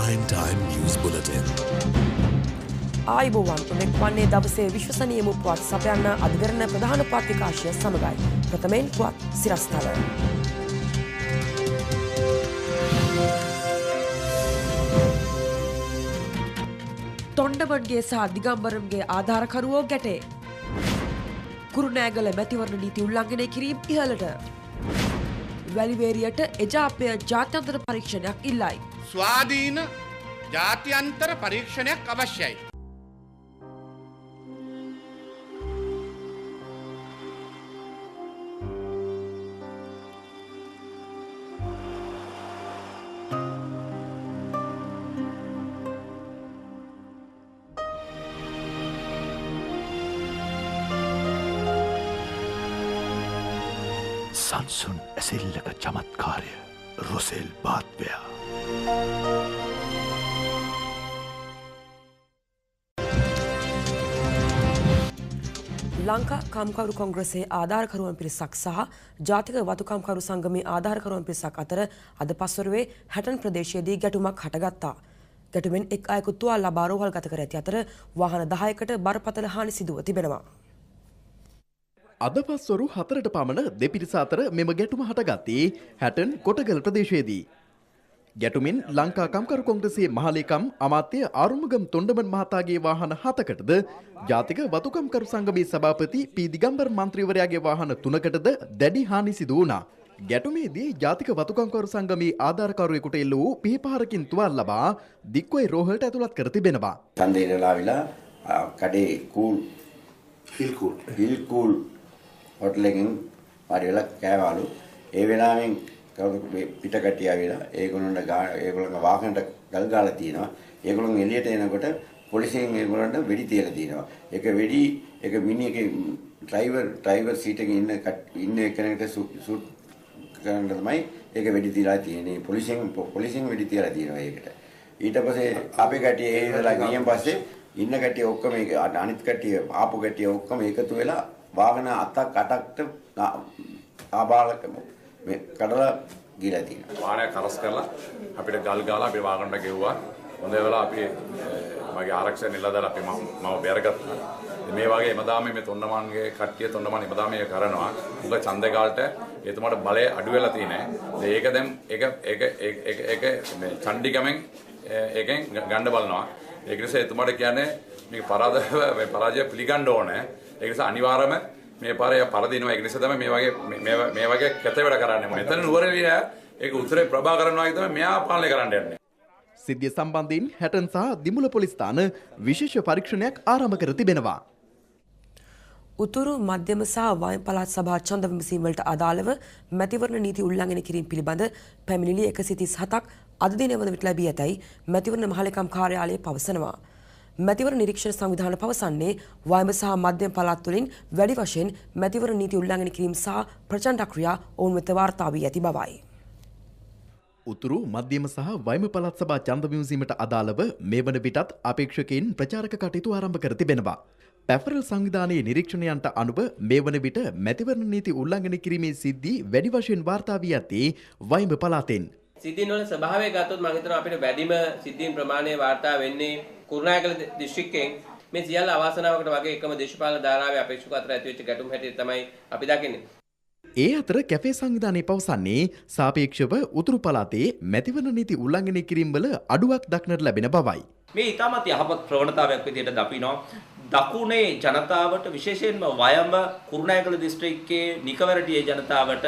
Prime Time News Bulletin. ආයිබෝවන් උනෙක් වන්නේ දවසේ විශ්වසනීය පුවත් සපයන්න අධිකරණ ප්‍රධාන පාත්‍රිකාශය සමගයි. ප්‍රථමයෙන් පුවත් සිරස්තල. තොණ්ඩමන්ගේ සහ දිගම්බරම්ගේ ආධාරකරුවෝ ගැටේ. කුරුණෑගල මැතිවරණ නීති උල්ලංඝනය කිරීම ඉහළට. වැලිවේරියට එජාපය ජාත්‍යන්තර පරීක්ෂණයක් ඉල්ලයි. ස්වාධීන ජාත්‍යන්තර පරීක්ෂණයක් අවශ්‍යයි. සංසුන් ඇසිල්ලක චමත්කාරය රොසෙල් බාත්වයා. ලංකා කම්කරු කොංග්‍රසයේ ආධාරකරුවන් පිරිසක් සහ ජාතික වතුකම්කරු සංගමේ ආධාරකරුවන් පිරිසක් අතර අද පස්වරුවේ හැටන් ප්‍රදේශයේදී ගැටුමක් හටගත්තා. ගැටුමෙන් එක් අයෙකු තුවාල ලබා රෝහල්ගත කර ඇති අතර වාහන 10කට බරපතල හානි සිදුව තිබෙනවා. අද පස්වරු 4ට පමණ දෙපිරිස අතර මෙම ගැටුම හටගත්තේ හැටන් කොටගල් ප්‍රදේශයේදී. ගැටුමින් ලංකා කම්කරු කොංග්‍රසයේ මහලේකම් අමාත්‍ය ආරුමුගම් තොණ්ඩමන් මහතාගේ වාහන 7කටද ජාතික වතුකම්කරු සංගමේ සභාපති පී දිගම්බර මන්ත්‍රීවරයාගේ වාහන 3කටද දැඩි හානි සිදු වුණා. ගැටුමේදී ජාතික වතුකම්කරු සංගමේ ආධාරකරුවෙකුට එල්ල වූ පිහිපහරකින් තුවාල ලබා දික්කොයි රෝහලට ඇතුළත් කර තිබෙනවා. තන්දේරලාවිලා කඩේ හිල්කූල් හොටලකින් පාඩි වෙලා කෑවලු. ඒ වෙලාවෙන් පිටකටිය ආවිලා ඒගොල්ලන්ගේ වාහනට ගල් ගාලා තියෙනවා. ඒගොල්ලන් එළියට එනකොට පොලිසියෙන් ඒගොල්ලන්ට වෙඩි තියලා තියෙනවා. ඒක මිනිහගේ ඩ්‍රයිවර් සීට් එකේ ඉන්න එකනකට සූට් කරන්න තමයි ඒක වෙඩි තියලා තියෙන්නේ. පොලිසියෙන් වෙඩි තියලා තියෙනවා ඒකට. ඊට පස්සේ අපේ කටිය ඒ ඉඳලා ගියන් පස්සේ ඉන්න කටිය ඔක්කොම අනිත් කටිය ආපු කටිය ඔක්කොම එකතු වෙලා වාහන 7ක් 8කට ආබාලක මේ කඩලා ගිහලා තියෙනවා. වාහනය කරස් කරලා අපිට ගල් ගාලා අපේ වාහනට ගෙව්වා. හොඳ වෙලා අපි මගේ ආරක්ෂක නිලධාරීලා අපි මම බැරගත්තා. මේ වගේ එමදාමේ මේ තොණ්ඩමන්ගේ කට්ටිය තොණ්ඩමන් එමදාමේ කරනවා. උග ඡන්දගාලට එතුමාට බලය අඩු වෙලා තියෙනවා. ඒක දැන් ඒක මේ චණ්ඩිගමෙන් ඒකෙන් ගන්න බලනවා. ඒක නිසා එතුමාට කියන්නේ මේක පරාජය පිළිගන්න ඕනේ. ඒක නිසා අනිවාර්යයෙන්ම මේ පාරේ පරදිනවා. ඒක නිසා තමයි මේ වගේ කැත වැඩ කරන්නේ. මෙතන නුවරඑළිය ඒක උතුරේ ප්‍රභාකරන් වගේ තමයි මෙයා පාලනය කරන්න යන්නේ. සිද්ධිය සම්බන්ධයෙන් හැටන් සහ දිමුල පොලිස් ස්ථාන විශේෂ පරීක්ෂණයක් ආරම්භ කර තිබෙනවා. උතුරු මධ්‍යම සහ වයම් පළාත් සභා ඡන්ද විමසීම් වලට අදාළව මැතිවරණ නීති උල්ලංඝනය කිරීම පිළිබඳ පැමිණිලි 137ක් අද දින වන විට ලැබී ඇතැයි මැතිවරණ මහලේකම් කාර්යාලය පවසනවා. මැතිවරණ නිරීක්ෂණ සංවිධාන පවසන්නේ වයම සහ මධ්‍යම පළාත් වලින් වැඩි වශයෙන් මැතිවරණ නීති උල්ලංඝනය කිරීම සහ ප්‍රචණ්ඩ ක්‍රියා ඔවුන් වෙත වාර්තා වී ඇති බවයි. උතුරු මධ්‍යම සහ වයම පළාත් සභා ඡන්ද විමසීමට අදාළව මේ වන විටත් අපේක්ෂකයින් ප්‍රචාරක කටයුතු ආරම්භ කර තිබෙනවා. පැෆරල් සංවිධානයේ නිරීක්ෂණයන්ට අනුව මේ වන විට මැතිවරණ නීති උල්ලංඝනය කිරීමේ සිද්ධි වැඩි වශයෙන් වාර්තා වී ඇත්තේ වයම පළාතෙන්. සිද්ධීන් වල ස්වභාවය ගත්තොත් මම හිතනවා අපිට වැඩිම සිද්ධීන් ප්‍රමාණය වාර්තා වෙන්නේ කුරුණෑගල දිස්ත්‍රික්කයෙන්. මේ සියල්ල අවාසනාවකට වගේ එකම දේශපාලන ධාරාවේ අපේක්ෂක අතර ඇතිවෙච්ච ගැටුම් හැටියට තමයි අපි දකින්නේ. ඒ අතර කැෆේ සංවිධානයේ පවසන්නේ සාපේක්ෂව උතුරු පළාතේ මැතිවරණ නීති උල්ලංඝනය කිරීම වල අඩුවක් දක්නට ලැබෙන බවයි. මේ ඉතාමත් යහපත් ප්‍රවණතාවයක් විදිහට දකිනවා. දකුණේ ජනතාවට විශේෂයෙන්ම වයඹ කුරුණෑගල දිස්ත්‍රික්කයේ නිකවැරටියේ ජනතාවට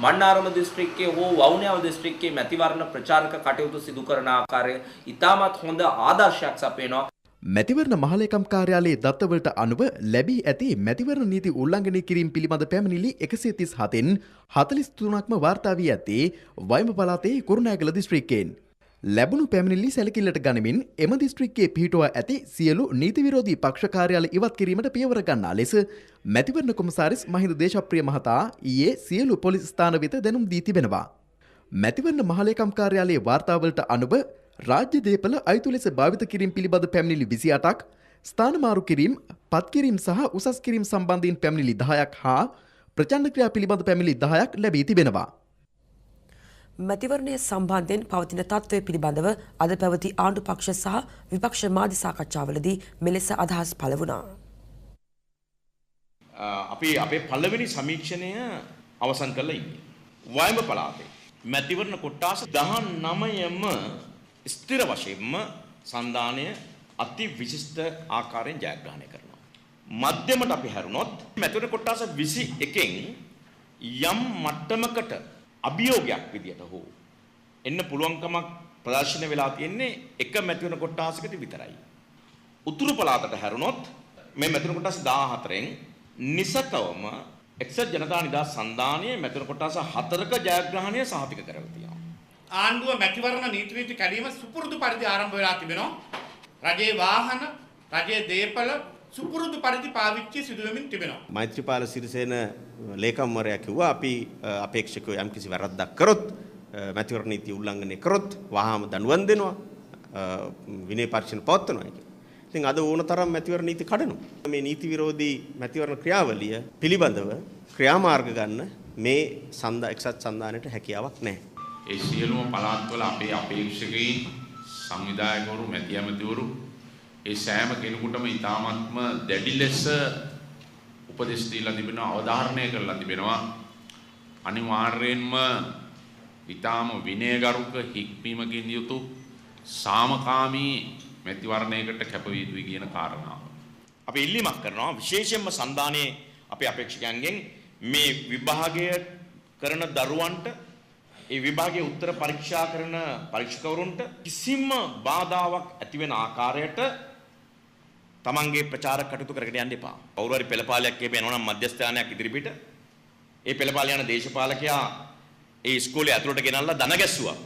මන්නාරම දිස්ත්‍රික්කයේ හෝ වවුනියාව දිස්ත්‍රික්කයේ මැතිවරණ ප්‍රචාරක කටයුතු සිදු කරන ආකාරය ඉතාමත් හොඳ ආදර්ශයක් සපයනවා. මැතිවරණ මහලේකම් කාර්යාලයේ දත්තවලට අනුව ලැබී ඇති මැතිවරණ නීති උල්ලංඝනය කිරීම පිළිබඳ පැමිණිලි 137න් 43ක්ම වාර්තා වී ඇත්තේ වයඹ පළාතේ කුරුණෑගල දිස්ත්‍රික්කයෙන්. ලැබුණු පැමිණිලි සැලකිල්ලට ගනිමින් එම දිස්ත්‍රික්කයේ පිහිටුවා ඇති සියලු නීති විරෝධී පක්ෂ කාර්යාල ඉවත් කිරීමට පියවර ගන්නා ලෙස මැතිවරණ කොමසාරිස් මහින්ද දේශප්‍රිය මහතා ඊයේ සියලු පොලිස් ස්ථාන වෙත දැනුම් දී තිබෙනවා. මැතිවරණ මහලේකම් කාර්යාලයේ වාර්තාවලට අනුව රාජ්‍ය දේපල අයිතු ලෙස භාවිත කිරීම පිළිබඳ පැමිණිලි 28ක්, ස්ථාන මාරු කිරීම, පත් කිරීම සහ උසස් කිරීම සම්බන්ධයෙන් පැමිණිලි 10ක් හා ප්‍රචණ්ඩ ක්‍රියා පිළිබඳ පැමිණිලි 10ක් ලැබී තිබෙනවා. මැතිවරණය සම්බන්ධයෙන් පවතින තත්ත්වය පිළිබඳව අද පැවති ආණ්ඩු පක්ෂ සහ විපක්ෂ මාධ්‍ය සාකච්ඡාවලදී මෙලෙස අදහස් පළ වුණා. අපි අපේ පළවෙනි සමීක්ෂණය අවසන් කරලා ඉන්නේ. වයඹ පළාතේ මැතිවරණ කොට්ටාස 19ම ස්ථිර වශයෙන්ම සන්දානය අති විශිෂ්ට ආකාරයෙන් ජයග්‍රහණය කරනවා. මධ්‍යමට අපි හැරුණොත් මැතිවරණ කොට්ටාස 21න් යම් මට්ටමකට අභියෝගයක් විදියට හෝ එන්න පුළුවන්කමක් ප්‍රදර්ශනය වෙලා තියෙන්නේ එක මැතිවරණ කොට්ටාසකට විතරයි. උතුරු පළාතට හැරුණොත් මේ මැතිවරණ කොට්ටාස 14න් නිසකවම එක්සත් ජනතා නිදහස් සන්ධානයේ මැතිවරණ කොට්ටාස 4ක ජයග්‍රහණය සහතික කරලා තියෙනවා. ආණ්ඩුව මැතිවරණ නීති කැඩීම සුපුරුදු පරිදි ආරම්භ වෙලා තිබෙනවා. රජයේ වාහන, රජයේ දේපල සුපුරුදු පරිදි පාවිච්චි සිදු වෙමින් තිබෙනවා. මෛත්‍රීපාල සිරිසේන ලේකම්වරයා කිව්වා අපි අපේක්ෂකයෝ යම්කිසි වැරද්දක් කරොත් මැතිවරණ නීති උල්ලංඝනය කරොත් වහාම දඬුවම් දෙනවා විනය පරීක්ෂණ පවත්වනවා කියලා. ඉතින් අද ඕන තරම් මැතිවරණ නීති කඩනවා. මේ නීති විරෝධී මැතිවරණ ක්‍රියාවලිය පිළිබඳව ක්‍රියාමාර්ග ගන්න මේ එක්සත් සන්ධානයට හැකියාවක් නැහැ. ඒ සියලුම පළාත්වල අපේ අපේක්ෂකයින් සංවිධායකවරු මැති ඇමතිවරු ඒ සෑම කෙනෙකුටම ඊ타මත්ම දැඩි ලෙස උපදෙස් දීලා තිබෙනවා, අවධාරණය කරලා තිබෙනවා. අනිවාර්යයෙන්ම ඊ타ම විනයගරුක හික්මීමකින් යුතු සාමකාමී මැතිවරණයකට කැපවිය යුතුයි කියන කාරණාව. අපි ඉල්ලීමක් කරනවා විශේෂයෙන්ම සන්ධානයේ අපේ අපේක්ෂකයන්ගෙන් මේ විභාගය කරන දරුවන්ට ඒ විභාගයේ උත්තර පරීක්ෂා කරන පරීක්ෂකවරුන්ට කිසිම බාධාවක් ඇති වෙන ආකාරයට තමන්ගේ ප්‍රචාරක කටයුතු කරගෙන යන්න එපා. කවුරු හරි පෙළපාලයක් කියපේනවා නම් මධ්‍යස්ථානයක් ඉදිරිපිට ඒ පෙළපාල යන දේශපාලකයා ඒ ඉස්කෝලේ ඇතුළට ගෙනල්ලා දන ගැස්සුවා.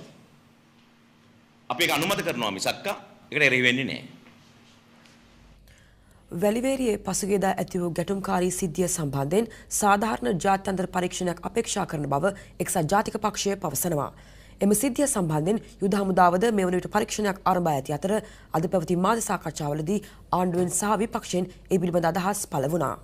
අපි ඒක අනුමත කරනවා මිසක්ක ඒකට එරෙහි වෙන්නේ නැහැ. වැලිවේරියේ පසුගියදා ඇති වූ ගැටුම්කාරී සිද්ධිය සම්බන්ධයෙන් සාධාරණ ජාත්‍යන්තර පරීක්ෂණයක් අපේක්ෂා කරන බව එක්සත් ජාතික පක්ෂය පවසනවා. එම සිද්ධිය සම්බන්ධයෙන් යුද හමුදාවද මේ වන විට පරීක්ෂණයක් ආරම්භ ඇති අතර අද පැවති මාධ්‍ය සාකච්ඡාවලදී ආණ්ඩුවෙන් සහ විපක්ෂයෙන් ඒ පිළිබඳ අදහස් පළ වුණා.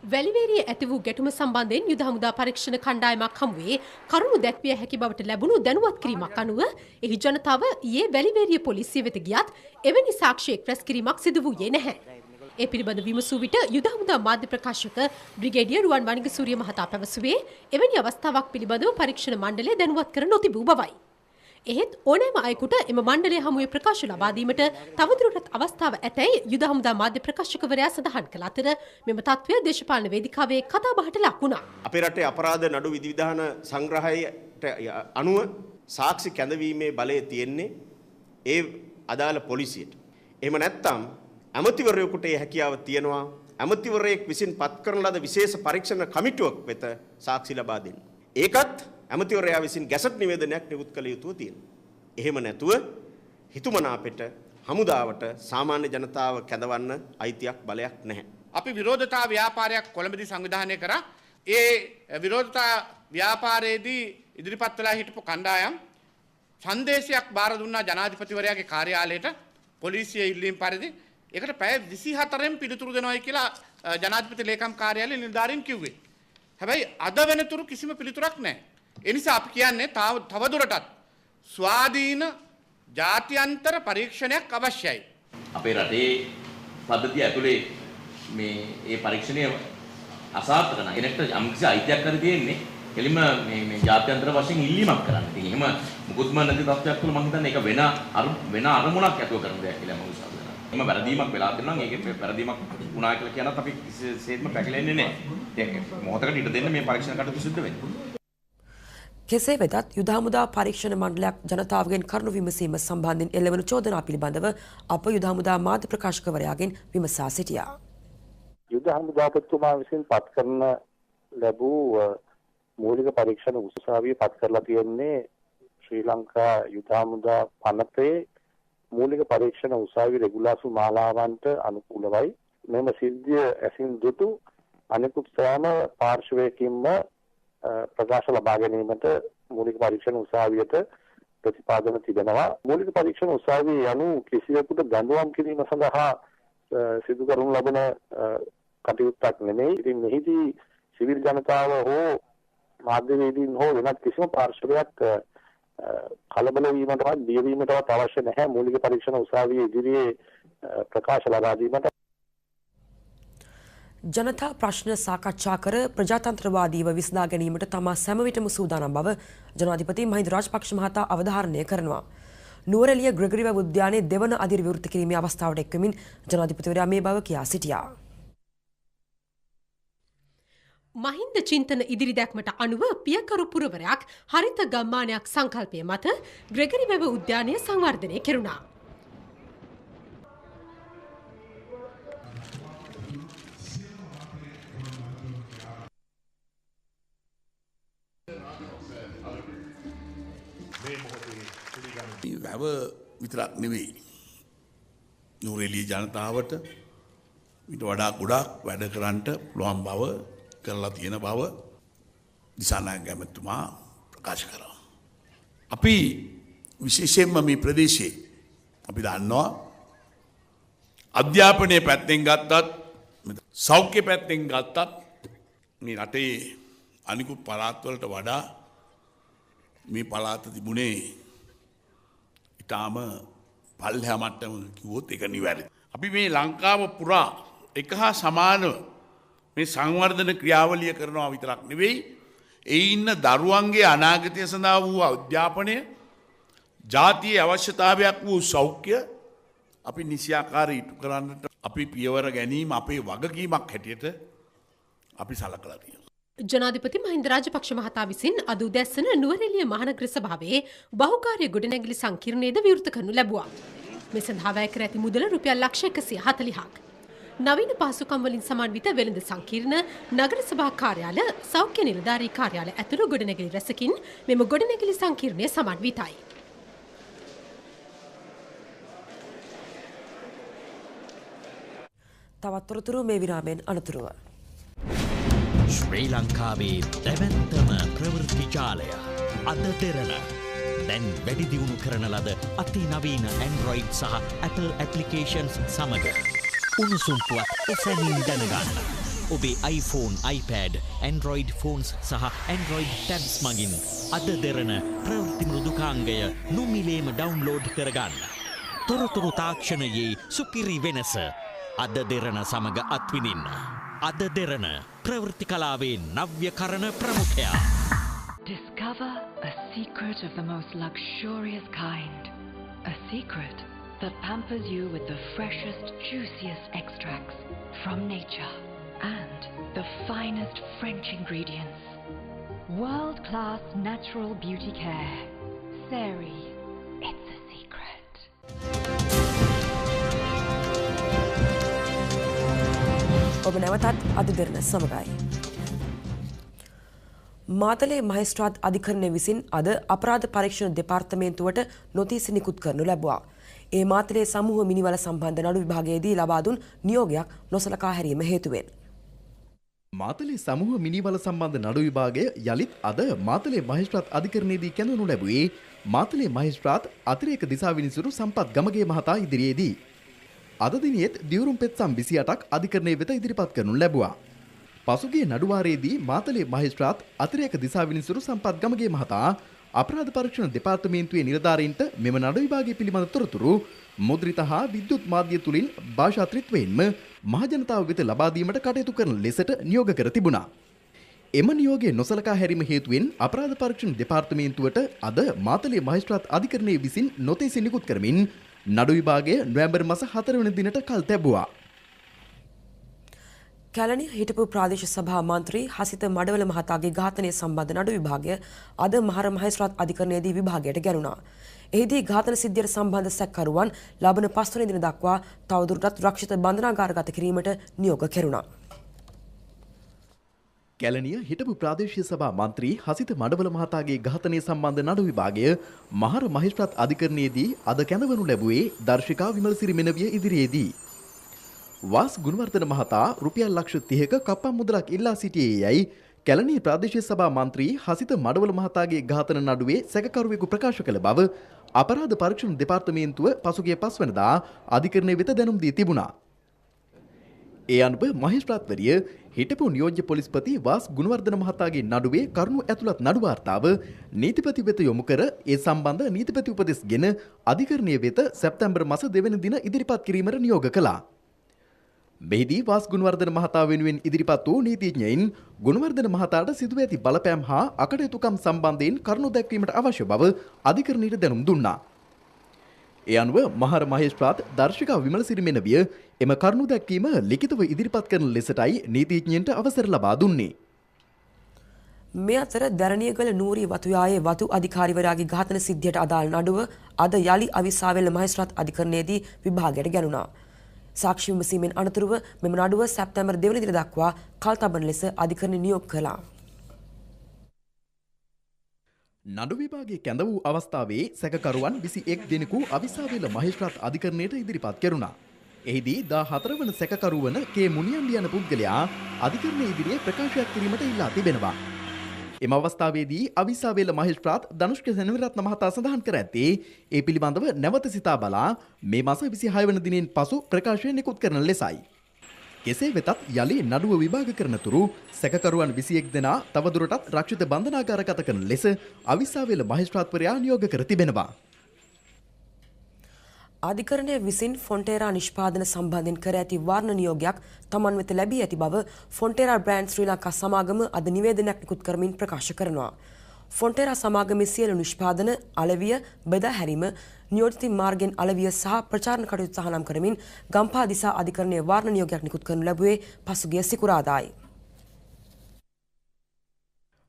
වැලිවේරියේ ඇති වූ ගැටුම සම්බන්ධයෙන් යුද හමුදා පරීක්ෂණ කණ්ඩායමක් හමුවේ කරුණු දැක්විය හැකි බවට ලැබුණු දැනුවත් කිරීමක් අනුව එහි ජනතාව ඊයේ වැලිවේරිය පොලිසිය වෙත ගියත් එවැනි සාක්ෂි එක්රැස් කිරීමක් සිදු වූයේ නැහැ. ඒ පිළිබඳ විමසූ විට යුද හමුදා මාධ්‍ය ප්‍රකාශක බ්‍රිගේඩියර් රුවන් වනිගසූරිය මහතා පැවසුවේ එවැනි අවස්ථාවක් පිළිබඳව පරීක්ෂණ මණ්ඩලය දැනුවත් කර නොතිබූ බවයි. එහෙත් ඕනෑම අයෙකුට එම මණ්ඩලය හමුවේ ප්‍රකාශ ලබා දීමට තවදුරටත් අවස්ථාව ඇතැයි යුද හමුදා මාධ්‍ය ප්‍රකාශකවරයා සඳහන් කළ අතර මෙම තත්ත්වය දේශපාලන වේදිකාවේ කතාබහට ලක් වුණා. අපේ රටේ අපරාධ නඩු විධිවිධාන සංග්‍රහයට අනුව සාක්ෂි කැඳවීමේ බලය තියෙන්නේ ඒ අදාළ පොලිසියට. එහෙම නැත්නම් ඇමතිවරයෙකුට ඒ හැකියාව තියෙනවා ඇමතිවරයෙක් විසින් පත් කරන ලද විශේෂ පරීක්ෂණ කමිටුවක් වෙත සාක්ෂි ලබා දෙන්න. ඒකත් ඇමතිවරයා විසින් ගැසට් නිවේදනයක් නිකුත් කළ යුතුව තියෙනවා. එහෙම නැතුව හිතුමනාපෙට හමුදාවට සාමාන්‍ය ජනතාව කැඳවන්න අයිතියක් බලයක් නැහැ. අපි විරෝධතා ව්‍යාපාරයක් කොළඹදී සංවිධානය කරා. ඒ විරෝධතා ව්‍යාපාරයේදී ඉදිරිපත් වෙලා හිටපු කණ්ඩායම් සංදේශයක් බාර දුන්නා ජනාධිපතිවරයාගේ කාර්යාලයට පොලිසිය ඉල්ලීම් පරිදි. ඒකට පැය 24න් පිළිතුරු දෙනවයි කියලා ජනාධිපති ලේකම් කාර්යාලයේ නිලධාරීන් කිව්වේ. හැබැයි අද වෙනතුරු කිසිම පිළිතුරක් නැහැ. ඒ නිසා අපි කියන්නේ තවදුරටත් ස්වාධීන ජාත්‍යන්තර පරීක්ෂණයක් අවශ්‍යයි. අපේ රටේ පද්ධතිය ඇතුලේ මේ පරීක්ෂණය අසාර්ථක නැහැ. ඒකට යම්කිසි අයිතියක් කර තියෙන්නේ එලිම මේ ජාත්‍යන්තර වශයෙන් ඉල්ලීමක් කරන්න. ඉතින් එහෙම මුකුත්ම නැති තත්ත්වයක් තුළ මම හිතන්නේ ඒක වෙන අරමුණක් ඇතුව කරන දෙයක් කියලා මම විශ්වාස කරනවා. එහෙම වැරදීමක් වෙලා තියෙනවා නම් ඒකේ වැරදීමක් වුණා කියලා කියනත් අපි කිසිසේත්ම පැකිලෙන්නේ නැහැ. දැන් මොහොතකට ඉඩ දෙන්න මේ පරීක්ෂණ කටයුතු සිද්ධ වෙන්නේ. කෙසේ වෙතත් යුද හමුදා පරීක්ෂණ මණ්ඩලයක් ජනතාවගෙන් කරුණු විමසීම සම්බන්ධයෙන් එල්ලවන චෝදනා පිළිබඳව අප යුද හමුදා මාධ්‍ය ප්‍රකාශකවරයාගෙන් විමසා සිටියා. යුද හමුදාපතිතුමා විසින් පත් කරන ලැබූ මූලික පරීක්ෂණ උත්සාවිය පත් කරලා තියෙන්නේ ශ්‍රී ලංකා යුද හමුදා පනතේ මූලික පරීක්ෂණ උත්සාවි රෙගුලාසු මාලාවන්ට අනුකූලවයි. මෙම සිද්ධිය ඇසින් දුටු අනෙකුත් සෑම පාර්ශවයකින්ම ප්‍රකාශ ලබා ගැනීමට මූලික පරීක්ෂණ උත්සාවියට ප්‍රතිපාදන තිබෙනවා. මූලික පරීක්ෂණ උත්සාවිය යනු කිසිවෙකුට දඬුවම් කිරීම සඳහා සිදු කරනු ලබන කටයුත්තක් නෙමෙයි. ඉතින් මෙහිදී සිවිල් ජනතාව හෝ මාධ්‍යවේදීන් හෝ වෙනත් කිසිම පාර්ශවයක් කලබල වීමටවත් බියවීමටවත් අවශ්‍ය නැහැ. මූලික පරීක්ෂණ උසාවිය ඉදිරියේ ප්‍රකාශ ලබා දීමට ජනතා ප්‍රශ්න සාකච්ඡා කර ප්‍රජාතන්ත්‍රවාදීව විසඳා ගැනීමට තමා සෑම විටම සූදානම් බව ජනාධිපති මහින්ද රාජපක්ෂ මහතා අවධාරණය කරනවා. නුවරඑළිය ග්‍රෙගරි වැව උද්‍යානයේ දෙවන අදියර විවෘත කිරීමේ අවස්ථාවට එක්වමින් ජනාධිපතිවරයා මේ බව කියා සිටියා. මහින්ද චින්තන ඉදිරි දැක්මට අනුව පියකරු පුරවරයක් හරිත ගම්මානයක් සංකල්පය මත ග්‍රෙගරි වැව උද්‍යානය සංවර්ධනය කෙරුණා. වැව විතරක් නෙවෙයි. නුවරඑළිය ජනතාවට ඊට වඩා ගොඩාක් වැඩ කරන්නට පුළුවන් බව කරලා තියෙන බව දිසානායක ඇමතුමා ප්‍රකාශ කරා. අපි විශේෂයෙන්ම මේ ප්‍රදේශයේ අපි දන්නවා අධ්‍යාපනයේ පැත්තෙන් ගත්තත් සෞඛ්‍ය පැත්තෙන් ගත්තත් මේ රටේ අනිකුත් පළාත්වලට වඩා මේ පළාත තිබුණේ ඊටාම පල්ලෙහා මට්ටම කිව්වොත් ඒක නිවැරදි. අපි මේ ලංකාව පුරා එක හා සමානව මේ සංවර්ධන ක්‍රියාවලිය කරනවා විතරක් නෙවෙයි ඒ ඉන්න දරුවන්ගේ අනාගතය සඳහා වූ අධ්‍යාපනය ජාතියේ අවශ්‍යතාවයක් වූ සෞඛ්‍ය අපි නිසියාකාර ඉටු කරන්නට අපි පියවර ගැනීම අපේ වගකීමක් හැටියට අපි සලකලා තියෙනවා. ජනාධිපති මහින්ද රාජපක්ෂ මහතා විසින් අද උදැස්සන නුවරඑළිය මහනගර සභාවේ බහුකාර්ය ගොඩනැගිලි සංකීර්ණයේද විවෘත කරනු ලැබුවා. මේ සඳහා වැය කර ඇති මුදල රුපියල් ලක්ෂ 140ක්. නවීන පහසුකම් වලින් සමන්විත වෙළඳ සංකීර්ණ නගර සභා කාර්යාල සෞඛ්‍ය නිලධාරී කාර්යාල ඇතුළු ගොඩනැගිලි රැසකින් මෙම ගොඩනැගිලි සංකීර්ණය සමන්විතයි. තවත් තොරතුරු මේ විරාමයෙන් අනතුරුව. ශ්‍රී ලංකාවේ දැවැන්තම ප්‍රවෘත්ති ජාලය අද දෙරණ දැන් වැඩි දියුණු කරන ලද අතිනවීන Android සහ Apple applications සමග උණුසුම් පුවත් එසැනින් දැනගන්න. ඔබේ iPhone, iPad, Android phones සහ Android tabs මගින් අද දෙරණ ප්‍රවෘත්ති මෘදුකාංගය නොමිලේම ඩවුන්ලෝඩ් කරගන්න. තොරතුරු තාක්ෂණයේ සුපිරි වෙනස අද දෙරණ සමග අත්විඳින්න. අද දෙරණ ප්‍රවෘත්ති කලාවේ නව්‍යකරණ ප්‍රමුඛයා. Discover a secret of the most luxurious kind. A secret that pampers you with the freshest, juiciest extracts from nature and the finest French ingredients. World-class natural beauty care. Sari, it's a secret. ඔබ නැවතත් අද දෙරණ සමගයි. මාතලේ මහේස්ත්‍රාත් අධිකරණය විසින් අද අපරාධ පරීක්ෂණ දෙපාර්තමේන්තුවට නොතීස නිකුත් කරනු ලැබුවා. ඒ මාතලේ සමූහ මිනිවල සම්බන්ධ නඩු විභාගයේදී ලබා දුන් නියෝගයක් නොසලකා හැරීම හේතුවෙන්. මාතලේ සමූහ මිනිවල සම්බන්ධ නඩු විභාගය යළිත් අද මාතලේ මහේස්ත්‍රාත් අධිකරණයේදී කැඳවනු ලැබුවේ මාතලේ මහේස්ත්‍රාත් අතිරේක දිසාවිනිසුරු සම්පත් ගමගේ මහතා ඉදිරියේදී. අද දිනෙත් දිවුරුම් පෙත්සම් 28ක් අධිකරණය වෙත ඉදිරිපත් කරනු ලැබුවා. පසුගිය නඩුවාරයේදී මාතලේ මහේස්ත්‍රාත් අතිරේක දිසාවිනිසුරු සම්පත් ගමගේ මහතා අපරාධ පරීක්ෂණ දෙපාර්තමේන්තුවේ නිලධාරීන්ට මෙම නඩු විභාගය පිළිබඳ තොරතුරු මුද්‍රිත හා විද්‍යුත් මාධ්‍ය තුලින් භාෂාත්‍රිත්වයෙන්ම මහජනතාව වෙත ලබා දීමට කටයුතු කරන ලෙසට නියෝග කර තිබුණා. එම නියෝගය නොසලකා හැරීම හේතුවෙන් අපරාධ පරීක්ෂණ දෙපාර්තමේන්තුවට අද මාතලේ මහේස්ත්‍රාත් අධිකරණය විසින් නොතීස නිකුත් කරමින් නඩු විභාගය නොවැම්බර් මාස 4 වෙනි දිනට කල් තැබුවා. කැලණිය හිටපු ප්‍රාදේශීය සභා මන්ත්‍රී හසිත මඩවල මහතාගේ ඝාතනය සම්බන්ධ නඩු විභාගය අද මහර මහේස්ත්‍රාත් අධිකරණයේදී විභාගයට ගැනුණා. එහිදී ඝාතන සිද්ධියට සම්බන්ධ සැකකරුවන් ලබන 5 වෙනි දින දක්වා තවදුරටත් රක්ෂිත බන්ධනාගාරගත කිරීමට නියෝග කෙරුණා. කැලණිය හිටපු ප්‍රාදේශීය සභා මන්ත්‍රී හසිත මඩවල මහතාගේ ඝාතනය සම්බන්ධ නඩු විභාගය මහර මහේස්ත්‍රාත් අධිකරණයේදී අද කැඳවනු ලැබුවේ දර්ශිකා විමලසිරි මෙනවිය ඉදිරියේදී. වාස් ගුණවර්ධන මහතා රුපියල් ලක්ෂ 30ක කප්පම් මුදලක් ඉල්ලා සිටියේ යයි කැලණිය ප්‍රාදේශීය සභා මන්ත්‍රී හසිත මඩවල මහතාගේ ඝාතන නඩුවේ සැකකරුවෙකු ප්‍රකාශ කළ බව අපරාධ පරීක්ෂණ දෙපාර්තමේන්තුව පසුගිය 5 වෙනිදා අධිකරණය වෙත දැනුම් දී තිබුණා. ඒ අනුව මහේස්ත්‍රාත්වරිය හිටපු නියෝජ්‍ය පොලිස්පති වාස් ගුණවර්ධන මහතාගේ නඩුවේ කරුණු ඇතුළත් නඩු වාර්තාව නීතිපති වෙත යොමු කර ඒ සම්බන්ධ නීතිපති උපදෙස්ගෙන අධිකරණය වෙත සැප්තැම්බර් මාස 2 වෙනි දින ඉදිරිපත් කිරීමට නියෝග කළා. මෙහිදී වාස් ගුණවර්ධන මහතා වෙනුවෙන් ඉදිරිපත් වූ නීතිඥයින් ගුණවර්ධන මහතාට සිදුව ඇති බලපෑම් හා අකටයුතුකම් සම්බන්ධයෙන් කරුණු දැක්වීමට අවශ්‍ය බව අධිකරණයට දැනුම් දුන්නා. ඒ අනුව මහර මහේස්ත්‍රාත් දර්ශිකා විමලසිරි මෙනවිය එම කරුණු දැක්වීම ලිඛිතව ඉදිරිපත් කරන ලෙසටයි නීතිඥයන්ට අවසර ලබා දුන්නේ. මේ අතර දැරණියගල නූරි වතුයායේ වතු අධිකාරිවරයාගේ ඝාතන සිද්ධියට අදාළ නඩුව අද යලි අවිස්සාවේල මහේස්ත්‍රාත් අධිකරණයේදී විභාගයට ගැනුණා. සාක්ෂි විමසීමෙන් අනතුරුව මෙම නඩුව සැප්තැම්බර් 2 වෙනි දින දක්වා කල්තබන ලෙස අධිකරණය නියෝග කළා. නඩු විභාගයේ කැඳ වූ අවස්ථාවේ සැකකරුවන් 21 දෙනෙකු අවිස්සාවේල මහේස්ත්‍රාත් අධිකරණයට ඉදිරිපත් කෙරුණා. එහිදී 14 වන සැකකරු වන කේ මුනියන්ඩි යන පුද්ගලයා අධිකරණයේ ඉදිරියේ ප්‍රකාශයක් කිරීමට ඉල්ලා තිබෙනවා. එම අවස්ථාවේදී අවිස්සාවේල මහේස්ත්‍රාත් ධනුෂ්ක සෙනවිරත්න මහතා සඳහන් කර ඇත්තේ ඒ පිළිබඳව නැවත සිතා බලා මේ මාස 26 වන දිනෙන් පසු ප්‍රකාශය නිකුත් කරන ලෙසයි. කෙසේ වෙතත් යලි නඩුව විභාග කරන තුරු සැකකරුවන් 21 දෙනා තවදුරටත් රක්ෂිත බන්ධනාගාරගත කරන ලෙස අවිස්සාවේල මහේස්ත්‍රාත්වරයා නියෝග කර තිබෙනවා. අධිකරණය විසින් ෆොන්ටේරා නිෂ්පාදන සම්බන්ධයෙන් කර ඇති වාර්ණ නියෝගයක් තමන් වෙත ලැබී ඇති බව ෆොන්ටේරා බ්‍රෑන්ඩ් ශ්‍රී ලංකා සමාගම අද නිවේදනයක් නිකුත් කරමින් ප්‍රකාශ කරනවා. ෆොන්ටේරා සමාගමේ සියලු නිෂ්පාදන අලවිය බෙදා හැරීම නියෝජිත මාර්ගෙන් අලවිය සහ ප්‍රචාරණ කටයුතු සහනම් කරමින් ගම්පහ දිසා අධිකරණයේ වාර්ණ නියෝගයක් නිකුත් කරනු ලැබුවේ පසුගිය සිකුරාදායි.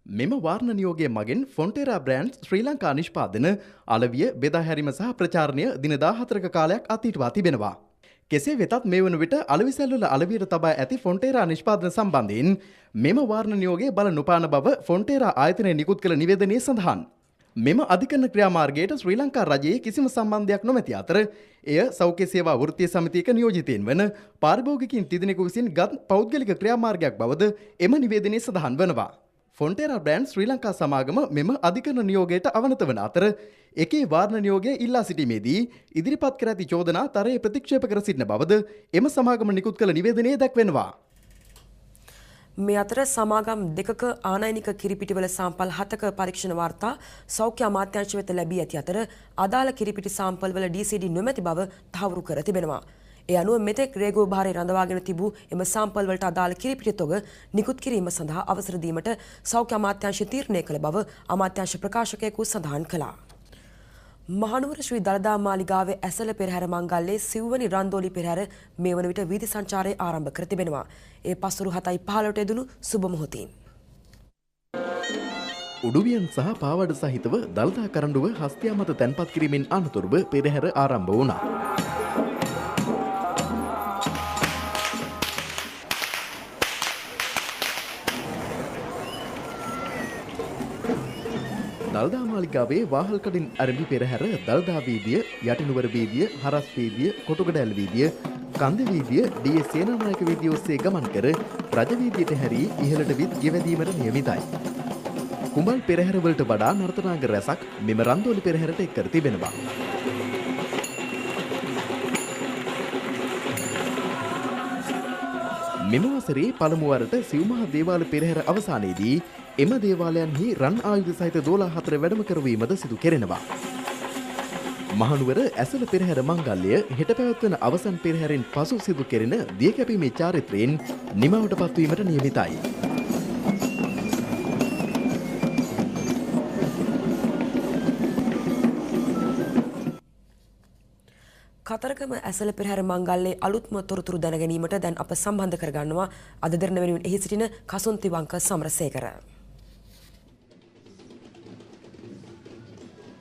මෙම වාර්ණ නියෝගය මගින් ෆොන්ටේරා බ්‍රෑන්ඩ් ශ්‍රී ලංකා නිෂ්පාදන අලවිය බෙදා හැරීම සහ ප්‍රචාරණය දින 14ක කාලයක් අතීතවා තිබෙනවා. කෙසේ වෙතත් මේ වන විට අලවිසැල්වල අලවියට තබා ඇති ෆොන්ටේරා නිෂ්පාදන සම්බන්ධයෙන් මෙම වාර්ණ නියෝගය බල නොපාන බව ෆොන්ටේරා ආයතනය නිකුත් කළ නිවේදනයේ සඳහන්. මෙම අධිකරණ ක්‍රියාමාර්ගයට ශ්‍රී ලංකා රජයේ කිසිම සම්බන්ධයක් නොමැති අතර එය සෞඛ්‍ය සේවා වෘත්තීය සමිතියක නියෝජිතයින් වන පාරිභෝගිකයින් තිදෙනෙකු විසින් ගත් පෞද්ගලික ක්‍රියාමාර්ගයක් බවද එම නිවේදනයේ සඳහන් වනවා. ෆොන්ටේරා බ්‍රෑන්ඩ් ශ්‍රී ලංකා සමාගම මෙම අධිකරණ නියෝගයට අවනත වන අතර එකේ වාර්ණ නියෝගය ඉල්ලා සිටීමේදී ඉදිරිපත් කර ඇති චෝදනා තරයේ ප්‍රතික්ෂේප කර සිටින බවද එම සමාගම නිකුත් කළ නිවේදනයේ දැක්වෙනවා. මේ අතර සමාගම් දෙකක ආනයනික කිරිපිටිවල සාම්පල් 7ක පරීක්ෂණ වාර්තා සෞඛ්‍ය අමාත්‍යාංශ වෙත ලැබී ඇති අතර අදාළ කිරිපිටි සාම්පල් වල DCD නොමැති බව තහවුරු කර තිබෙනවා. ඒ අනුව මෙතෙක් රේගෝ භාරය රඳවාගෙන තිබූ එම සාම්පල් වලට අදාළ කිරිපිටි තොග නිකුත් කිරීම සඳහා අවසර දීමට සෞඛ්‍ය අමාත්‍යාංශය තීරණය කළ බව අමාත්‍යාංශ ප්‍රකාශකයෙකු සඳහන් කළා. මහනුවර ශ්‍රී දළදා මාලිගාවේ ඇසළ පෙරහැර මංගල්‍යයේ සිව්වැනි රන්දෝලි පෙරහැර මේ වන විට වීදි සංචාරය ආරම්භ කර තිබෙනවා. ඒ පස්වරු 7:15ට යෙදුණු සුබ මොහොතින් උඩුවියන් සහ පාවඩ සහිතව දළදා කරඬුව හස්තියා මත තැන්පත් කිරීමෙන් අනතුරුව පෙරහැර ආරම්භ වුණා. දළදා මාලිගාවේ ዋහල් කඩින් ආරම්භ පෙරහැර දළදා වීදිය, යටිනුවර වීදිය, හරස් වීදිය, කොටුගඩෑල් වීදිය, කන්ද වීදිය, ඩී.එස්. සේනානායක වීදිය ඔස්සේ ගමන් කර රජ වීදියට හැරී ඉහළට විත් ගෙවැදීමට නියමිතයි. කුඹල් පෙරහැර වලට වඩා නර්තනාංග රැසක් මෙම රන්දෝලි පෙරහැරට එක් කර තිබෙනවා. මෙම වසරේ පළමු වරට සිව්මහා දේවාල පෙරහැර අවසානයේදී එම දේවාලයන්හි රන් ආයුධ සහිත 12 වැඩම කරවීමද සිදු කෙරෙනවා. මහනුවර ඇසළ පෙරහැර මංගල්‍ය හෙට පැවැත්වන අවසන් පෙරහැරෙන් පසු සිදු කෙරෙන දියකැපීමේ චාරිත්‍රයෙන් නිමවට පත්වීමට නියමිතයි. කතරගම ඇසළ පෙරහැර මංගල්‍යයේ අලුත්ම තොරතුරු දැන ගැනීමට දැන් අප සම්බන්ධ කරගන්නවා අද දෙරණ වෙනුවෙන් එහි සිටින කසුන්ති වංක සමරසේකර.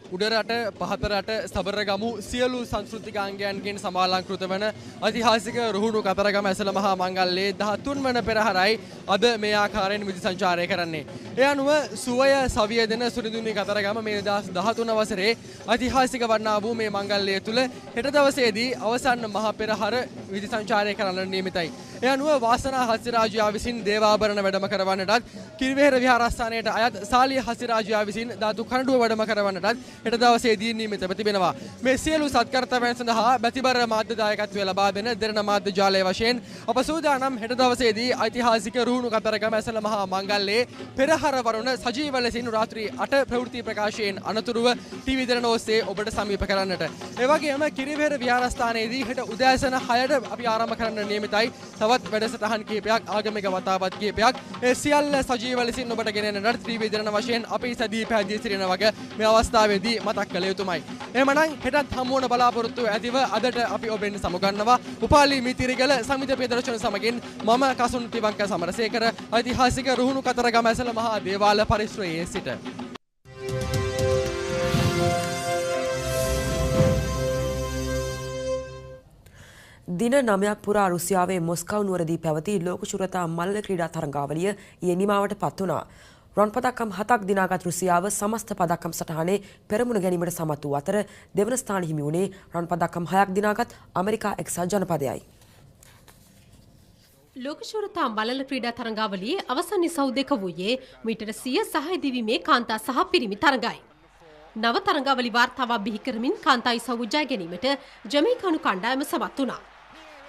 උඩරට පහතරට සබරගමු සියලු සංස්කෘතිකාංගයන්ගෙන් සමාලංකෘත වන ඓතිහාසික රුහුණු කතරගම ඇසළ මහා මංගල්‍යයේ 13 වන පෙරහරයි අද මේ ආකාරයෙන් විදි සංචාරය කරන්නේ. ඒ අනුව සුවය සවිය දෙන සුරිඳුනි කතරගම මේ 2013 වසරේ ඓතිහාසික වන්නා වූ මේ මංගල්‍යය තුල හෙට දවසේදී අවසන් මහ පෙරහර විධි සංචාරය කරන්න නියමිතයි. ඒ අනුව වාසනා හස්තිරාජයා විසින් දේවාභරණ වැඩම කරවන්නටත් කිරිවෙහෙර විහාරස්ථානයට අයත් සාලිය හස්තිරාජයා විසින් ධාතු කණ්ඩුව වැඩම කරවන්නටත් හෙට දවසේදී නියමිතව තිබෙනවා. මේ සියලු සත්කර්තවයන් සඳහා බැතිබර මාධ්‍ය දායකත්වය ලබා දෙන දෙරණ මාධ්‍ය ජාලය වශයෙන් අප සූදානම් හෙට දවසේදී ඓතිහාසික රුහුණු කතරගම ඇසළ මහා මංගල්‍යයේ පෙරහර වරුණ සජීව ලෙසින් රාත්‍රී 8 ප්‍රවෘත්ති ප්‍රකාශයෙන් අනතුරුව ටීවී දෙරණ ඔස්සේ ඔබට සමීප කරන්නට. ඒ වගේම කිරිවෙහෙර විහාරස්ථානයේදී හෙට උදෑසන 6ට අපි ආරම්භ කරන්න නියමිතයි. තවත් වැඩසටහන් කිහිපයක් ආගමික වතාවත් කිහිපයක් ඒ සියල්ල සජීව ලෙසින් ඔබට ගෙනෙන්නට ටීවී දෙරණ වශයෙන් අපි සැදී පැහැදී සිටින වගේ මේ අවස්ථාවේදී මතක් කළ යුතුමයි. එහෙමනම් හෙටත් හමු වන බලාපොරොත්තු ඇතිව අදට අපි ඔබෙන් සමුගන්නවා. උපාලි මිතිරිගල සමිත පෙදරචන සමගින් මම කසුන් තිවංක සමරසේකර ඓතිහාසික රුහුණු කතරගම ඇසළ මහා දේවාල පරිශ්‍රයේ සිට. දින 9ක් පුරා රුසියාවේ මොස්කව් නුවරදී පැවති ලෝක ශූරතා මල්ල ක්‍රීඩා තරඟාවලිය ඊයේ නිමාවට පත් වුණා. රොන් පදක්කම් 7ක් දිනාගත් රුසියාව සමස්ත පදක්කම් සටහනේ පෙරමුණ ගැනීමට සමත් වූ අතර දෙවන ස්ථාන හිමි වුණේ රොන් පදක්කම් 6ක් දිනාගත් ඇමරිකා එක්සත් ජනපදයයි. ලෝක ශූරතා මල්ල ක්‍රීඩා තරඟාවලියේ අවසන් ඉසව් දෙක වූයේ මීටර 100 සහය දිවීමේ කාන්තා සහ පිරිමි තරඟයි. නව තරඟාවලි වාර්තාවක් බිහි කරමින් කාන්තා ඉසව් ජය ගැනීමට ජමයිකානු කණ්ඩායම සමත් වුණා.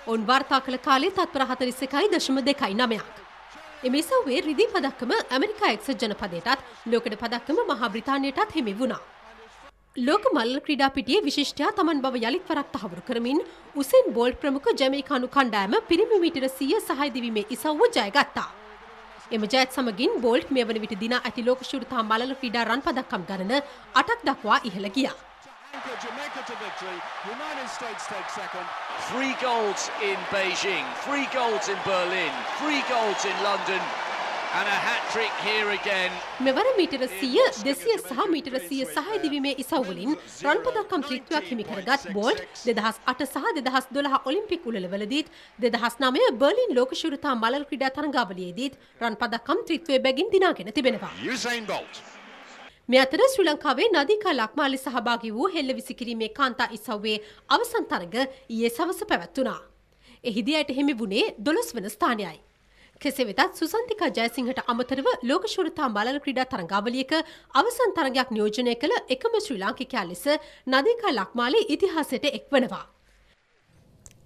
ඔවුන් වාර්තා කළ කාලය තත්පර 41.29ක්. එම ඉසව්වේ රිදී පදක්කම ඇමරිකා එක්සත් ජනපදයටත් ලෝකඩ පදක්කම මහා බ්‍රිතාන්‍යයටත් හිමි වුණා. ලෝක මල්ල ක්‍රීඩා පිටියේ විශිෂ්ටයා තමන් බව යළිත් වරක් තහවුරු කරමින් උසේන් බෝල්ට් ප්‍රමුඛ ජමයිකානු කණ්ඩායම පිරිමි මීටර 100 සහය දිවීමේ ඉසව්ව ජයගත්තා. එම ජයත් සමගින් බෝල්ට් මේ වන විට දිනා ඇති ලෝක ශූරතා මල්ල ක්‍රීඩා රන් පදක්කම් ගණන 8ක් දක්වා ඉහළ ගියා. Jamaica to victory. United States take second. 3 golds in Beijing, 3 golds in Berlin, 3 golds in London, and a hat-trick here again. මෙවර මීටර 100, 200 සහ මීටර 100 සහය දිවීමේ ඉසව් වලින් රන් පදක්කම් ත්‍රිත්වයක් හිමි කරගත් බෝල්ට් 2008 සහ 2012 ඔලිම්පික් උළෙලවලදීත් 2009 බර්ලින් ලෝක ශූරතා මල්ල ක්‍රීඩා තරඟාවලියේදීත් රන් පදක්කම් ත්‍රිත්වයේ බැගින් දිනාගෙන තිබෙනවා. Usain Bolt. මේ අතර ශ්‍රී ලංකාවේ නදීකා ලක්මාලි සහභාගී වූ හෙල්ල විසිකිරීමේ කාන්තා ඉසව්වේ අවසන් තරග ඊයේ සවස පැවැත්වුණා. එහිදී ඇයට හිමි වුණේ 12 වන ස්ථානයයි. කෙසේ වෙතත් සුසන්තිකා ජයසිංහට අමතරව ලෝක ශූරතා මල්ල ක්‍රීඩා තරඟාවලියක අවසන් තරගයක් නියෝජනය කළ එකම ශ්‍රී ලාංකිකයා ලෙස නදීකා ලක්මාලි ඉතිහාසයට එක්වනවා.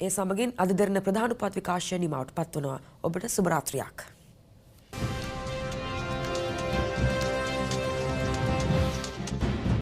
ඒ සමගින් අද දෙරණ ප්‍රධාන උපත් විකාශය නිමවට පත් වනවා. ඔබට සුබ රාත්‍රියක්.